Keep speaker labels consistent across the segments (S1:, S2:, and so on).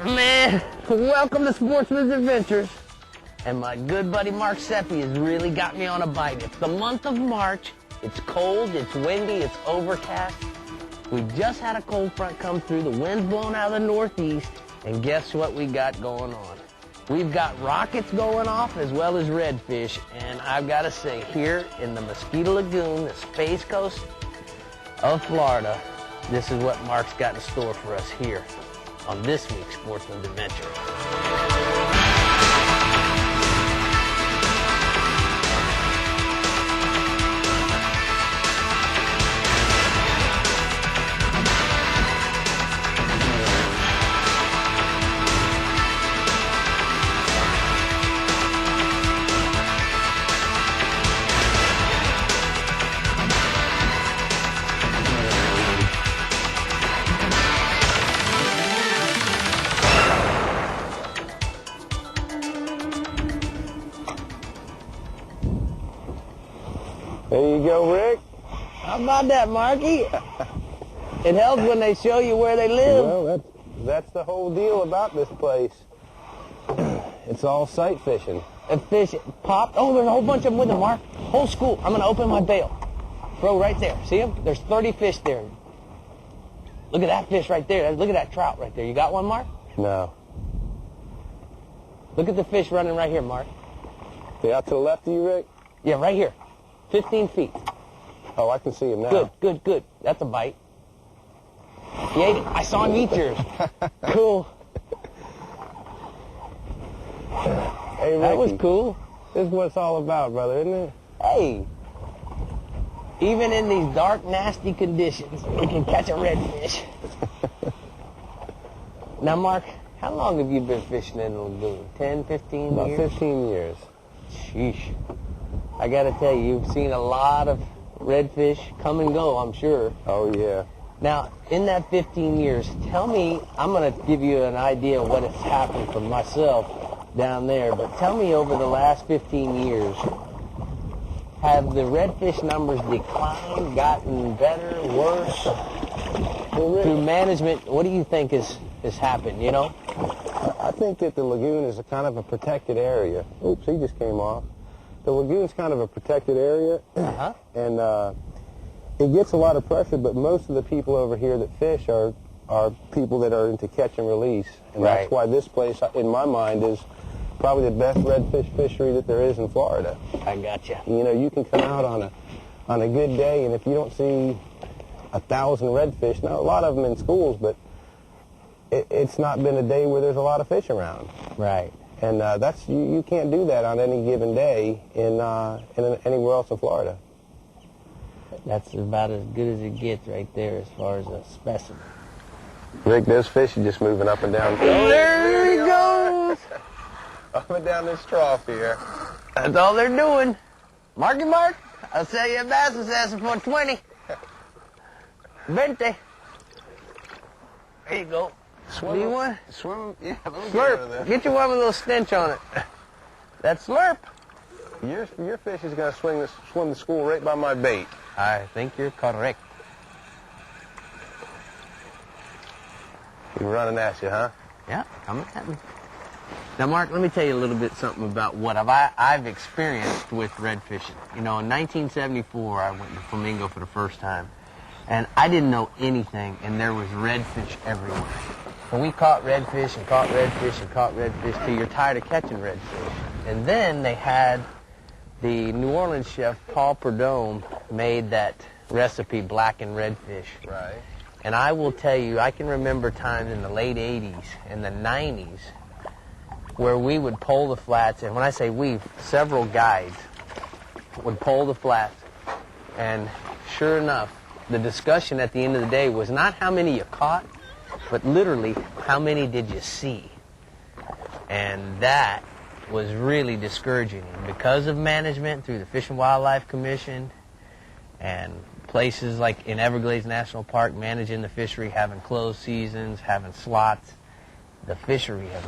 S1: Man, welcome to Sportsman's Adventures. And my good buddy Mark Sepe has really got me on a bite. It's the month of March. It's cold, it's windy, it's overcast. We just had a cold front come through. The wind's blowing out of the northeast. And guess what we got going on? We've got rockets going off as well as redfish. And I've got to say, here in the Mosquito Lagoon, the Space Coast of Florida, this is what Mark's got in store for us here on this week's Sportsman's Adventure.
S2: There you go, Rick.
S1: How about that, Marky? It helps when they show you where they live.
S2: Well, that's the whole deal about this place. It's all sight fishing.
S1: A fish popped. Oh, there's a whole bunch of them with them, Mark. Whole school. I'm going to open my bail. Throw right there. See them? There's 30 fish there. Look at that fish right there. Look at that trout right there. You got one, Mark?
S2: No.
S1: Look at the fish running right here, Mark.
S2: They out to the left of you, Rick?
S1: Yeah, right here. 15 feet.
S2: Oh, I can see him now.
S1: Good. That's a bite. He ate it. I saw him eat yours. Cool.
S2: Hey, Ricky,
S1: that was cool.
S2: This is what it's all about, brother, isn't it?
S1: Hey, even in these dark, nasty conditions, we can catch a redfish. Now, Mark, how long have you been fishing in the lagoon? 10, 15 years?
S2: About 15 years.
S1: Sheesh. I got to tell you, you've seen a lot of redfish come and go, I'm sure.
S2: Oh, yeah.
S1: Now, in that 15 years, tell me, I'm going to give you an idea of what has happened for myself down there, but tell me over the last 15 years, have the redfish numbers declined, gotten better, worse? Through management, what do you think has happened, you know?
S2: I think that the lagoon is a kind of a protected area. Oops, he just came off. The lagoon's kind of a protected area, and it gets a lot of pressure, but most of the people over here that fish are people that are into catch and release, and that's why this place, in my mind, is probably the best redfish fishery that there is in Florida.
S1: I gotcha.
S2: You know, you can come out on a good day, and if you don't see 1,000 redfish, now a lot of them in schools, but it's not been a day where there's a lot of fish around.
S1: Right.
S2: And that's you can't do that on any given day in anywhere else in Florida.
S1: That's about as good as it gets right there as far as a specimen.
S2: Rick, those fish are just moving up and down.
S1: Oh, there he goes!
S2: Up and down this trough here.
S1: That's all they're doing. Marky Mark, I'll sell you a bass assassin for 20. 20. There you go.
S2: Swim.
S1: Do you want?
S2: Swim. Yeah, let me
S1: Slurp. Get you one with a little stench on it. That's slurp.
S2: Your fish is going to swim the school right by my bait.
S1: I think you're correct.
S2: He's running at you, huh?
S1: Yeah, coming at me. Now, Mark, let me tell you a little bit something about what I've experienced with redfishing. You know, in 1974, I went to Flamingo for the first time, and I didn't know anything, and there was redfish everywhere. And we caught redfish and caught redfish and caught redfish till you're tired of catching redfish. And then they had the New Orleans chef, Paul Prudhomme, made that recipe, blackened redfish.
S2: Right.
S1: And I will tell you, I can remember times in the late 80s and the 90s where we would pole the flats, and when I say we, several guides would pole the flats, and sure enough, the discussion at the end of the day was not how many you caught, but literally, how many did you see? And that was really discouraging. And because of management through the Fish and Wildlife Commission and places like in Everglades National Park managing the fishery, having closed seasons, having slots, the fishery has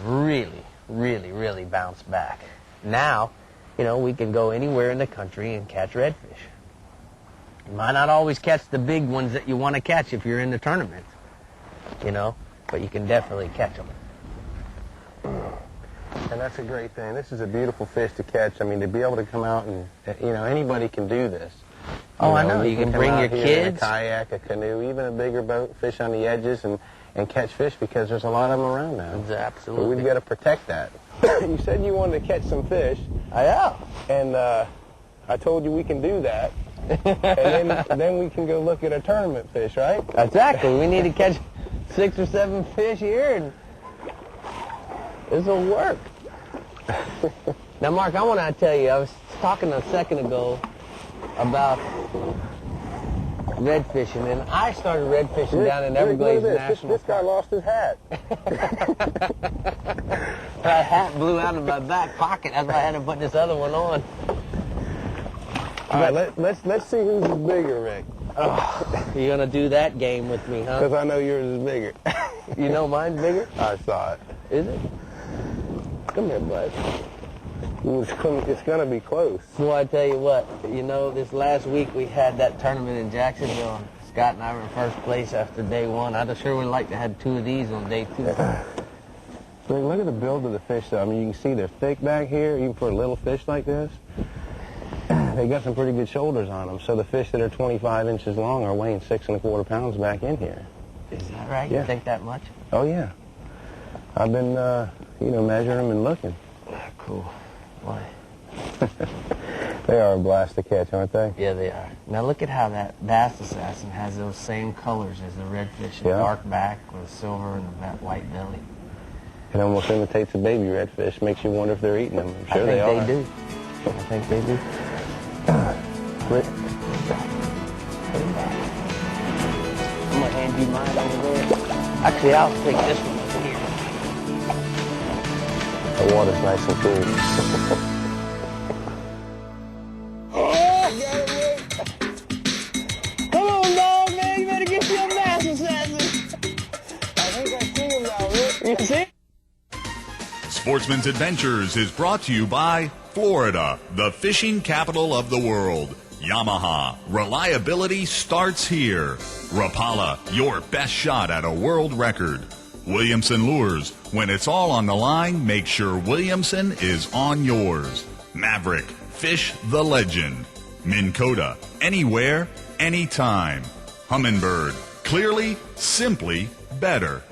S1: really bounced back. Now, you know, we can go anywhere in the country and catch redfish. You might not always catch the big ones that you want to catch if you're in the tournament, you know, but you can definitely catch them.
S2: And that's a great thing. This is a beautiful fish to catch. I mean, to be able to come out and, you know, anybody can do this.
S1: Oh, I know. You can bring your kids.
S2: In a kayak, a canoe, even a bigger boat, fish on the edges, and catch fish because there's a lot of them around now.
S1: Absolutely.
S2: But we've got to protect that. You said you wanted to catch some fish.
S1: Yeah.
S2: And I told you we can do that. And then we can go look at a tournament fish, right?
S1: Exactly. We need to catch 6 or 7 fish here, and this will work. Now, Mark, I want to tell you, I was talking a second ago about red fishing, and I started red fishing down in Everglades National
S2: This guy lost his hat.
S1: That hat blew out of my back pocket. That's why I had to put this other one on.
S2: All right, let's see who's is bigger, Rick.
S1: Oh, you're gonna do that game with me, huh?
S2: Because I know yours is bigger.
S1: You know mine's bigger?
S2: I saw it.
S1: Is it? Come here, bud.
S2: It's gonna be close.
S1: Boy, I tell you what, you know, this last week we had that tournament in Jacksonville, and Scott and I were in first place after day 1. I'd sure would like to have 2 of these on day 2.
S2: Look at the build of the fish, though. I mean, you can see they're thick back here, even for a little fish like this. They got some pretty good shoulders on them. So the fish that are 25 inches long are weighing 6 1/4 pounds back in here.
S1: Is that right?
S2: Yeah.
S1: You think that much?
S2: Oh, yeah. I've been, you know, measuring them and looking.
S1: Cool. Why?
S2: They are a blast to catch, aren't they?
S1: Yeah, they are. Now look at how that bass assassin has those same colors as the redfish. A dark back with silver and that white belly.
S2: It almost imitates a baby redfish. Makes you wonder if they're eating them. I'm sure they are.
S1: I think they do.
S2: Rick.
S1: I'm going to hand you mine over there. Actually, I'll take this one over here.
S2: The water's nice and cool.
S1: Oh, got it, Rick. Come on, dog, man. You better get your bass assassin.
S2: I think I see him now, Rick.
S1: You see?
S3: Sportsman's Adventures is brought to you by Florida, the fishing capital of the world. YAMAHA, reliability starts here. Rapala, your best shot at a world record. Williamson Lures, when it's all on the line, make sure Williamson is on yours. Maverick, fish the legend. Minn Kota, anywhere, anytime. Humminbird, clearly, simply better.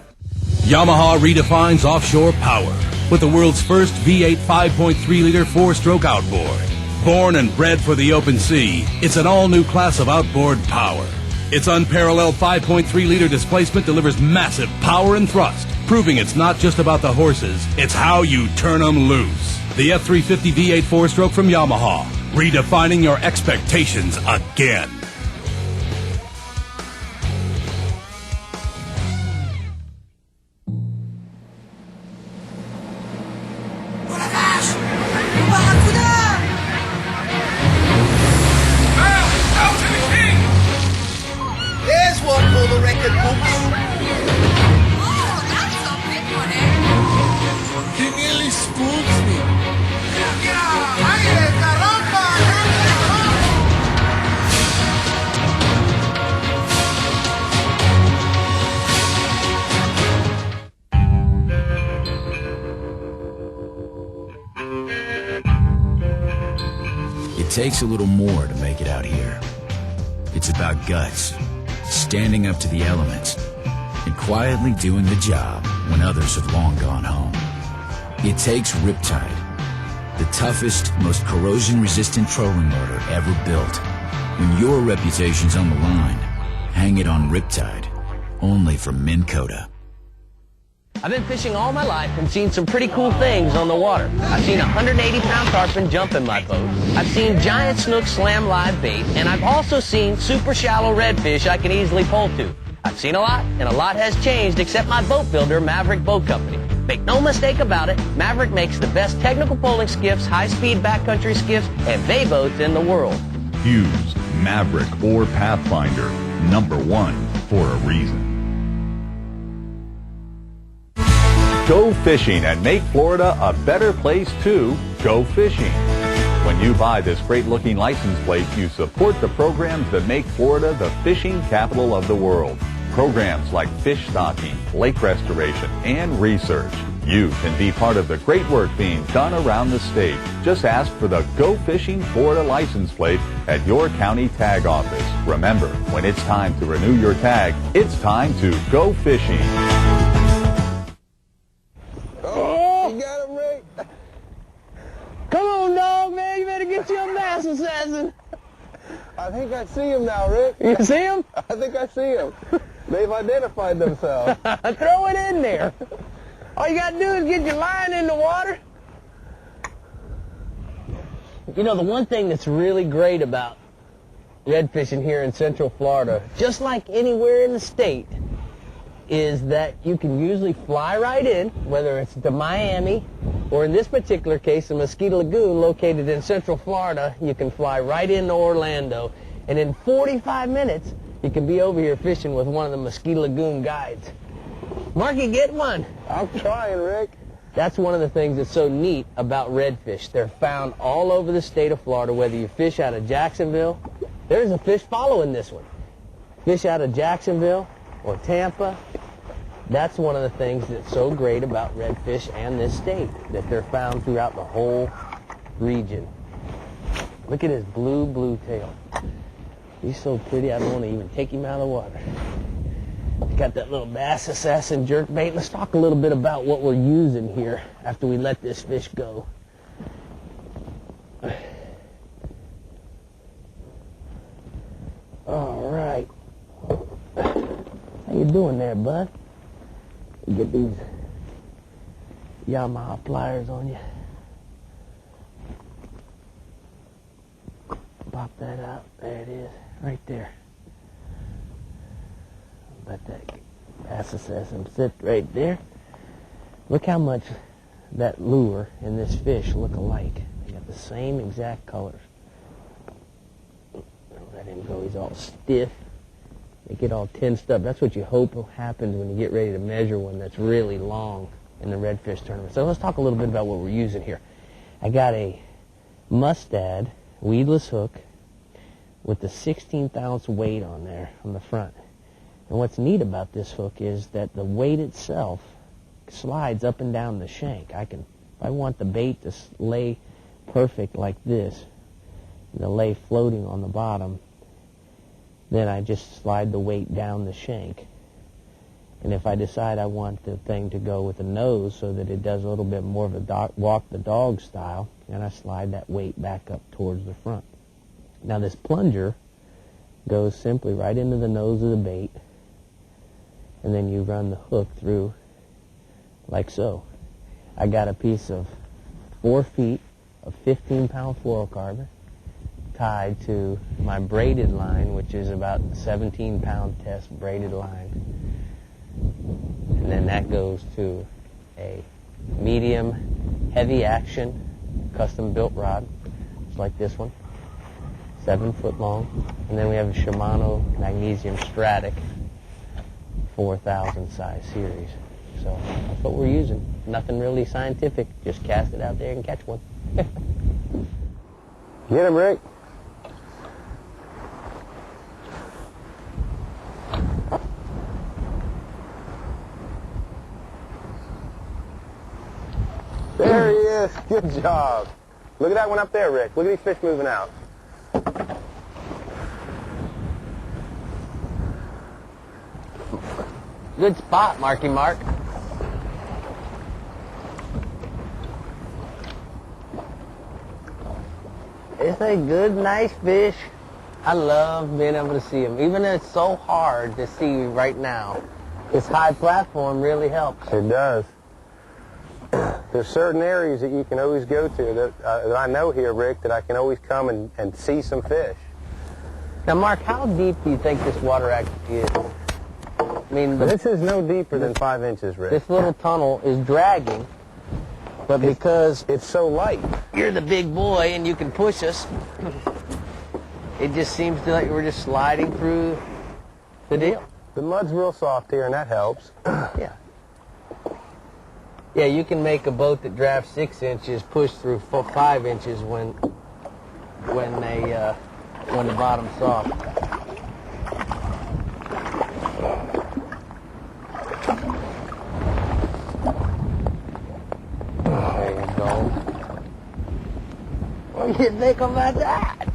S4: YAMAHA redefines offshore power with the world's first V8 5.3-liter 4-stroke outboard. Born and bred for the open sea, it's an all-new class of outboard power. Its unparalleled 5.3-liter displacement delivers massive power and thrust, proving it's not just about the horses, it's how you turn them loose. The F350 V8 4-stroke from Yamaha, redefining your expectations again.
S5: It takes a little more to make it out here. It's about guts, standing up to the elements, and quietly doing the job when others have long gone home. It takes Riptide, the toughest, most corrosion-resistant trolling motor ever built. When your reputation's on the line, hang it on Riptide, only from Minn Kota.
S1: I've been fishing all my life and seen some pretty cool things on the water. I've seen a 180-pound tarpon jump in my boat. I've seen giant snooks slam live bait, and I've also seen super shallow redfish I can easily pull to. I've seen a lot, and a lot has changed except my boat builder, Maverick Boat Company. Make no mistake about it, Maverick makes the best technical poling skiffs, high-speed backcountry skiffs, and bay boats in the world.
S3: Hughes, Maverick, or Pathfinder, #1 for a reason. Go fishing and make Florida a better place to go fishing. When you buy this great-looking license plate, you support the programs that make Florida the fishing capital of the world. Programs like fish stocking, lake restoration, and research. You can be part of the great work being done around the state. Just ask for the Go Fishing Florida license plate at your county tag office. Remember, when it's time to renew your tag, it's time to go fishing.
S2: Oh, you got him, Rick.
S1: Come on, dog, man. You better get you a bass assassin.
S2: I think I see him now, Rick.
S1: You see him?
S2: I think I see him. They've identified themselves.
S1: Throw it in there. All you got to do is get your line in the water. You know, the one thing that's really great about red fishing here in Central Florida, just like anywhere in the state, is that you can usually fly right in, whether it's to Miami or in this particular case, the Mosquito Lagoon located in Central Florida. You can fly right into Orlando, and in 45 minutes, you can be over here fishing with one of the Mosquito Lagoon guides. Marky, get one.
S2: I'm trying, Rick.
S1: That's one of the things that's so neat about redfish. They're found all over the state of Florida, whether you fish out of Jacksonville. There's a fish following this one. Fish out of Jacksonville or Tampa. That's one of the things that's so great about redfish and this state, that they're found throughout the whole region. Look at his blue tail. He's so pretty, I don't want to even take him out of the water. Got that little bass assassin jerkbait. Let's talk a little bit about what we're using here after we let this fish go. All right. How you doing there, bud? Get these YAMAHA pliers on you. Pop that out. There it is, right there. Let that bass assassin sit right there. Look how much that lure and this fish look alike. They got the same exact colors. Let him go. He's all stiff. They get all tensed up. That's what you hope happens when you get ready to measure one that's really long in the redfish tournament. So let's talk a little bit about what we're using here. I got a mustad weedless hook with the 16th ounce weight on there on the front. And what's neat about this hook is that the weight itself slides up and down the shank. If I want the bait to lay perfect like this, the lay floating on the bottom, then I just slide the weight down the shank. And if I decide I want the thing to go with the nose so that it does a little bit more of a walk the dog style, then I slide that weight back up towards the front. Now this plunger goes simply right into the nose of the bait, and then you run the hook through like so. I got a piece of 4 feet of 15-pound fluorocarbon tied to my braided line, which is about 17-pound test braided line. And then that goes to a medium heavy action custom built rod, just like this one, 7 foot long. And then we have a Shimano Magnesium Stratic 4000 size series. So that's what we're using. Nothing really scientific. Just cast it out there and catch one.
S2: Get him, Rick. There he is. Good job. Look at that one up there, Rick. Look at these fish moving out.
S1: Good spot, Marky Mark. It's a good, nice fish. I love being able to see them. Even though it's so hard to see right now, this high platform really helps.
S2: It does. There's certain areas that you can always go to that I know here, Rick, that I can always come and see some fish.
S1: Now, Mark, how deep do you think this water actually is? I mean,
S2: This is no deeper than 5 inches, Rick.
S1: this little tunnel is dragging, but because
S2: It's so light.
S1: you're the big boy and you can push us, it just seems to like we're just sliding through the deal.
S2: The mud's real soft here, and that helps.
S1: Yeah. Yeah, you can make a boat that drafts 6 inches push through 5 inches when the bottom's soft. What do you think about that?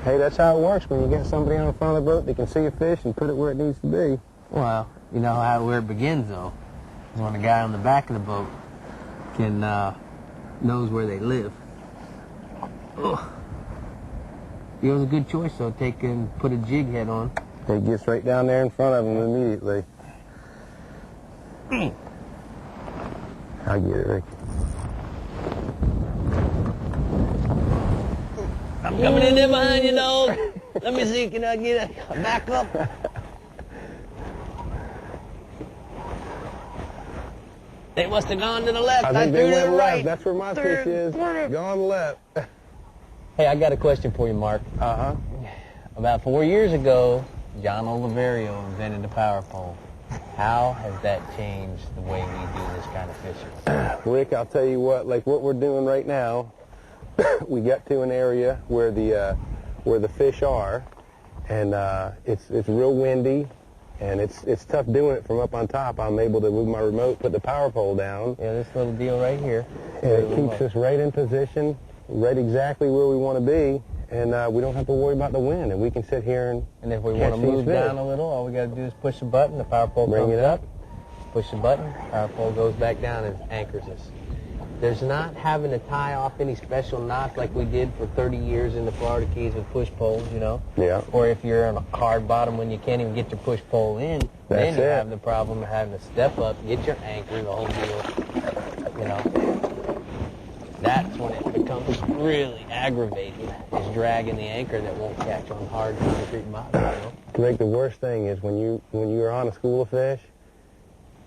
S2: Hey, that's how it works when you get somebody on the front of the boat that can see a fish and put it where it needs to be.
S1: Well, you know where it begins, though, is when the guy on the back of the boat can knows where they live. Ugh. It was a good choice, though. Take and put a jig head on.
S2: It gets right down there in front of him immediately. I get it, Rick.
S1: I'm coming in there behind you, dog. Let me see, can I get a back up? They must have gone to the left.
S2: I think they
S1: threw to
S2: went
S1: the
S2: left.
S1: right.
S2: That's where my fish is. Gone left.
S1: Hey, I got a question for you, Mark.
S2: Uh-huh.
S1: About 4 years ago, John Oliverio invented the power pole. How has that changed the way we do this kind of fishing?
S2: Rick, I'll tell you what, like what we're doing right now, we got to an area where the fish are, and it's real windy, and it's tough doing it from up on top. I'm able to move my remote, put the power pole down.
S1: Yeah, this little deal right here.
S2: And it keeps us right in position, right exactly where we want to be, and we don't have to worry about the wind, and we can sit here and
S1: if we
S2: catch
S1: want to move
S2: these fish.
S1: down a little, all we got to do is push the button, the power pole
S2: Bring
S1: comes
S2: it up.
S1: push the button, power pole goes back down and anchors us. There's not having to tie off any special knots like we did for 30 years in the Florida Keys with push poles, you know?
S2: Yeah.
S1: Or if you're on a hard bottom when you can't even get your push pole in, then
S2: That's
S1: you
S2: it.
S1: have the problem of having to step up, get your anchor, the whole deal, you know? That's when it becomes really aggravating, is dragging the anchor that won't catch on hard concrete bottom, you know?
S2: Rick, the worst thing is when you're on a school of fish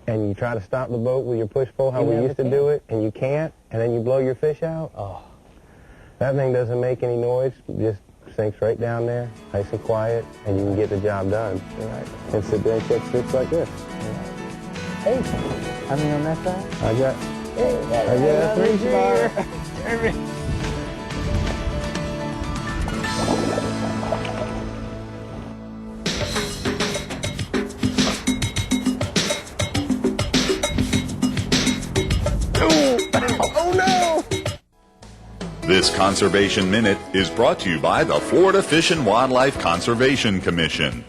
S2: and you try to stop the boat with your push pole, how
S1: You
S2: we
S1: never
S2: used to
S1: can.
S2: do it, and you can't, and then you blow your fish out.
S1: Oh.
S2: That thing doesn't make any noise, just sinks right down there, nice and quiet, and you can get the job done.
S1: Right.
S2: And sit there and catch fish like this.
S1: Hey, I mean on that side?
S2: I got a 3-star. Oh no!
S3: This Conservation Minute is brought to you by the Florida Fish and Wildlife Conservation Commission.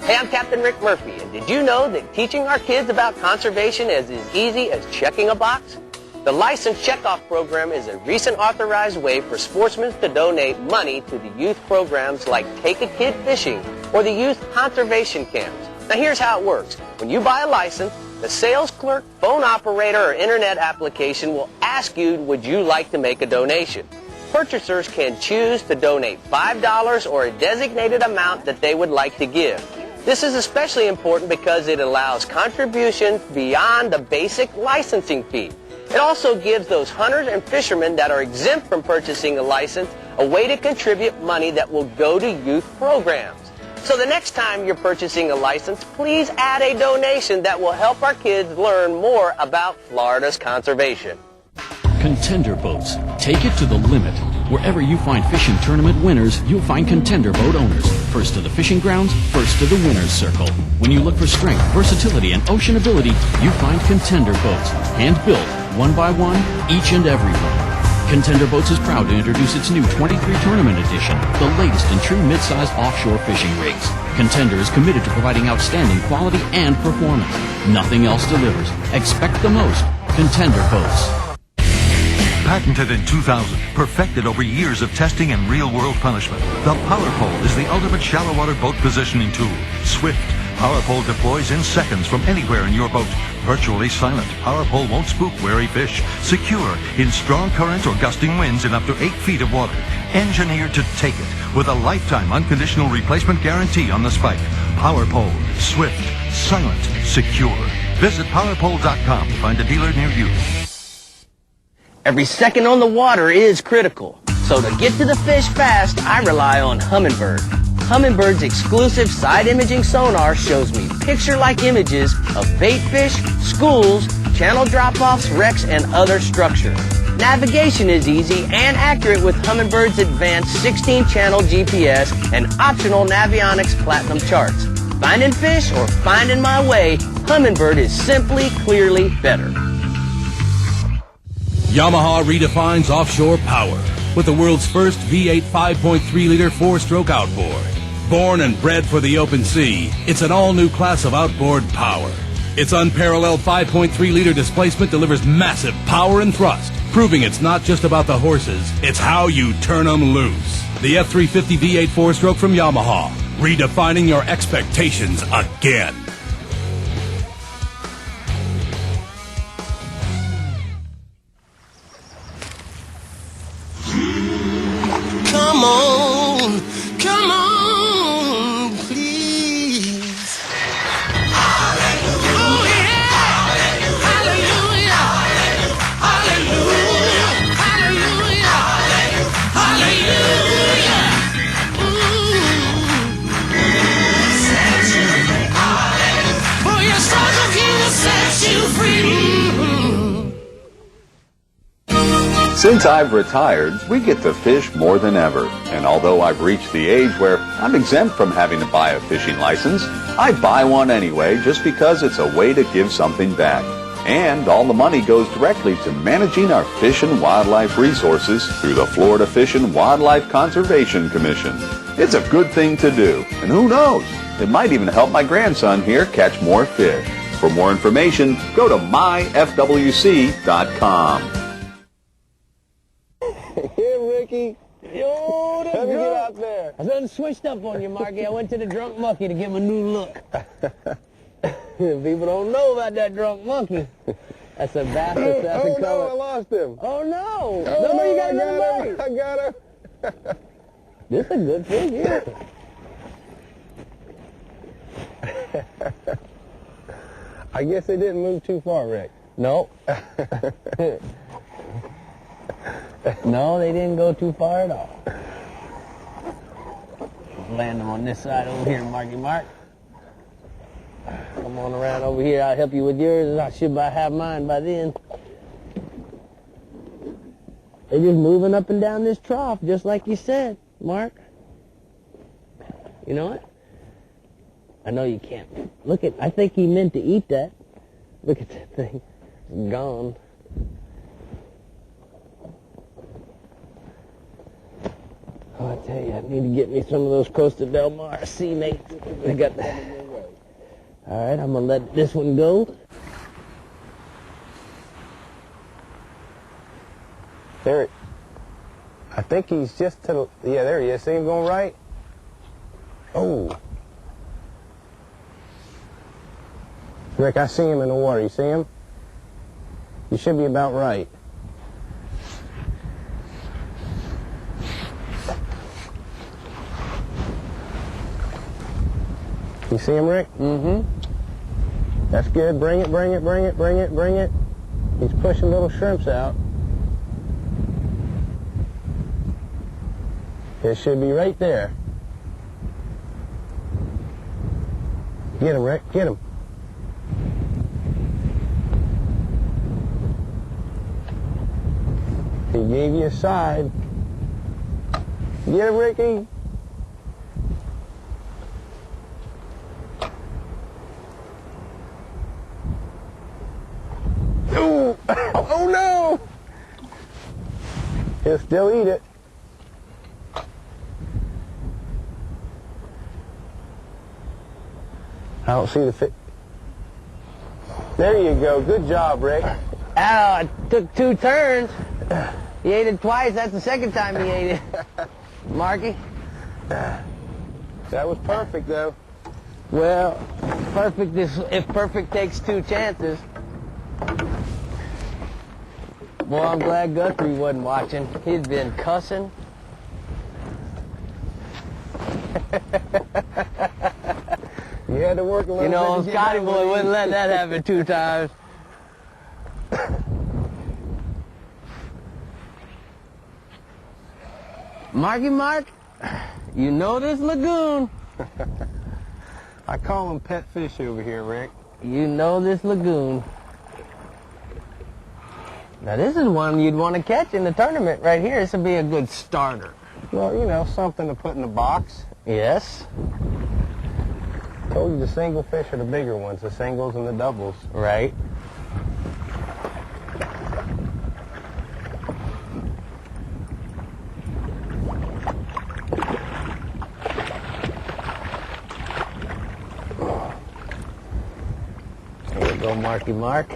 S1: Hey, I'm Captain Rick Murphy, and did you know that teaching our kids about conservation is as easy as checking a box? The License Checkoff Program is a recent authorized way for sportsmen to donate money to the youth programs like Take a Kid Fishing or the Youth Conservation Camps. Now here's how it works. When you buy a license, the sales clerk, phone operator, or internet application will ask you, would you like to make a donation? Purchasers can choose to donate $5 or a designated amount that they would like to give. This is especially important because it allows contributions beyond the basic licensing fee. It also gives those hunters and fishermen that are exempt from purchasing a license a way to contribute money that will go to youth programs. So the next time you're purchasing a license, please add a donation that will help our kids learn more about Florida's conservation.
S6: Contender boats. Take it to the limit. Wherever you find fishing tournament winners, you'll find contender boat owners. First to the fishing grounds, first to the winner's circle. When you look for strength, versatility, and ocean ability, you find contender boats. Hand-built, one by one, each and every one. Contender Boats is proud to introduce its new 23 Tournament Edition, the latest in true mid-sized offshore fishing rigs. Contender is committed to providing outstanding quality and performance. Nothing else delivers. Expect the most. Contender Boats.
S7: Patented in 2000, perfected over years of testing and real-world punishment, the Power Pole is the ultimate shallow water boat positioning tool. Swift. Power Pole deploys in seconds from anywhere in your boat. Virtually silent, Power Pole won't spook wary fish. Secure in strong currents or gusting winds in up to 8 feet of water. Engineered to take it with a lifetime unconditional replacement guarantee on the spike. Power Pole, swift, silent, secure. Visit powerpole.com to find a dealer near you.
S1: Every second on the water is critical. So to get to the fish fast, I rely on Humminbird. Humminbird's exclusive side imaging sonar shows me picture-like images of bait fish, schools, channel drop-offs, wrecks, and other structure. Navigation is easy and accurate with Humminbird's advanced 16-channel GPS and optional Navionics Platinum charts. Finding fish or finding my way, Humminbird is simply, clearly better.
S4: YAMAHA redefines offshore power. with the world's first V8 5.3-liter four-stroke outboard. Born and bred for the open sea, it's an all-new class of outboard power. Its unparalleled 5.3-liter displacement delivers massive power and thrust, proving it's not just about the horses, it's how you turn them loose. The F350 V8 four-stroke from Yamaha, redefining your expectations again.
S8: Come on, please. Oh yeah, hallelujah, hallelujah, hallelujah, hallelujah. For your struggle, He will set you free.
S9: Since I've retired, we get to fish more than ever. And although I've reached the age where I'm exempt from having to buy a fishing license, I buy one anyway just because it's a way to give something back. And all the money goes directly to managing our fish and wildlife resources through the Florida Fish and Wildlife Conservation Commission. It's a good thing to do. And who knows? It might even help my grandson here catch more fish. For more information, go to myfwc.com.
S2: Yeah, Ricky.
S1: Yo,
S2: Let me get out there.
S1: I done switched up on you, Marky. I went to the drunk monkey to get my new look. People don't know about that drunk monkey. That's a bastard. That's a color.
S2: No, I lost him.
S1: Oh, no.
S2: Oh,
S1: No, you got
S2: I
S1: another
S2: got him.
S1: bite.
S2: I got him.
S1: This is a good fish here.
S2: I guess they didn't move too far, Rick.
S1: No. No, they didn't go too far at all. Land them on this side over here, Marky Mark. Come on around over here. I'll help you with yours, and I should have mine by then. They're just moving up and down this trough, just like you said, Mark. You know what? I know you can't. Look at, I think he meant to eat that. Look at that thing. It's gone. Oh, I tell you, I need to get me some of those Costa Del Mar sea mates. I got that. All right, I'm going to let this one go.
S2: There, I think he's just to the, yeah, there he is. See him going right? Oh. Rick, I see him in the water. You see him? You should be about right. You see him, Rick?
S1: Mm-hmm.
S2: That's good. Bring it, bring it, bring it, bring it, bring it. He's pushing little shrimps out. It should be right there. Get him, Rick. Get him. He gave you a side. Get him, Ricky. Ooh. Oh, no. He'll still eat it. I don't see the fish. There you go. Good job, Rick.
S1: Oh, it took 2 turns. He ate it twice. That's the second time he ate it. Marky?
S2: That was perfect, though.
S1: Well, perfect is if perfect takes 2 chances. Well, I'm glad Guthrie wasn't watching. He'd been cussing.
S2: You had to work a little
S1: You know,
S2: bit to get
S1: Scotty
S2: that
S1: boy
S2: one.
S1: wouldn't let that happen 2 times. Marky Mark, you know this lagoon.
S2: I call them pet fish over here, Rick.
S1: You know this lagoon. Now this is one you'd want to catch in the tournament right here. This would be a good starter.
S2: Well, you know, something to put in the box.
S1: Yes.
S2: Told you the single fish are the bigger ones, the singles and the doubles.
S1: Right. Marky Mark.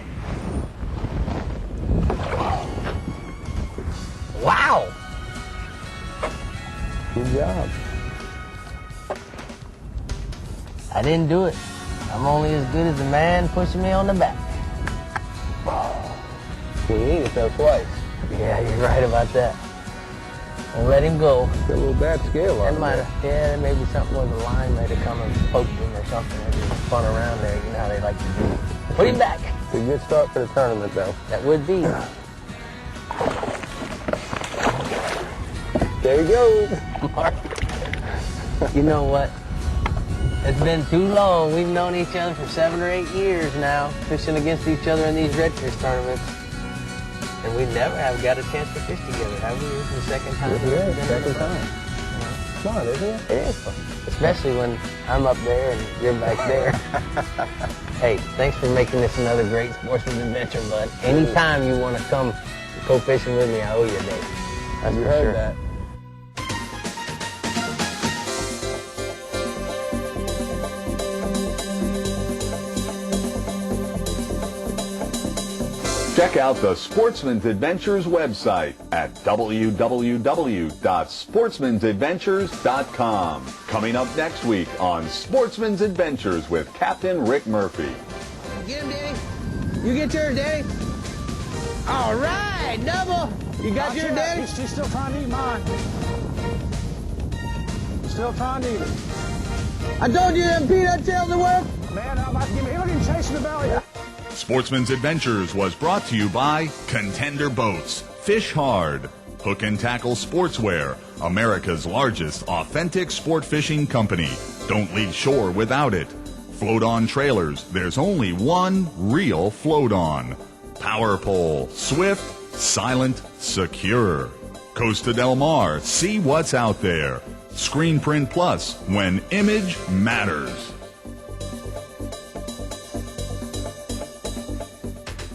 S1: Wow!
S2: Good job.
S1: I didn't do it. I'm only as good as the man pushing me on the back.
S2: We need it though twice.
S1: Yeah, you're right about that. I'll let him go.
S2: Got a little bad scale on
S1: That might have, yeah, maybe something with the line might have come and poked him or something. It was fun around there. You know how they like to do. Put him back.
S2: It's a good start for the tournament though.
S1: That would be.
S2: There you go.
S1: Mark. You know what? It's been too long. We've known each other for 7 or 8 years now, fishing against each other in these redfish tournaments. And we never have got a chance to fish together, have we? This is the second time.
S2: Yeah, second time. It's fun, isn't it?
S1: It is fun. Especially when I'm up there and you're back there. Hey, thanks for making this another great sportsman's adventure, bud. Anytime you want to come go fishing with me, I owe you a day. That's
S2: You
S1: for
S2: heard
S1: sure.
S2: that.
S9: Check out the Sportsman's Adventures website at www.sportsmansadventures.com. Coming up next week on Sportsman's Adventures with Captain Rick Murphy.
S1: Get him, Danny. You get yours, Danny. All right, double. You got yours, Danny?
S10: She's still trying to eat mine. Still trying to eat it.
S1: I told you them peanut shells would work.
S10: Man, I'm about to give me. Look at him chasing the belly.
S3: Sportsman's Adventures was brought to you by Contender Boats, Fish Hard, Hook and Tackle Sportswear, America's largest authentic sport fishing company. Don't leave shore without it. Float-on trailers, there's only one real float-on. Power pole, swift, silent, secure. Costa Del Mar, see what's out there. Screen Print Plus, when image matters.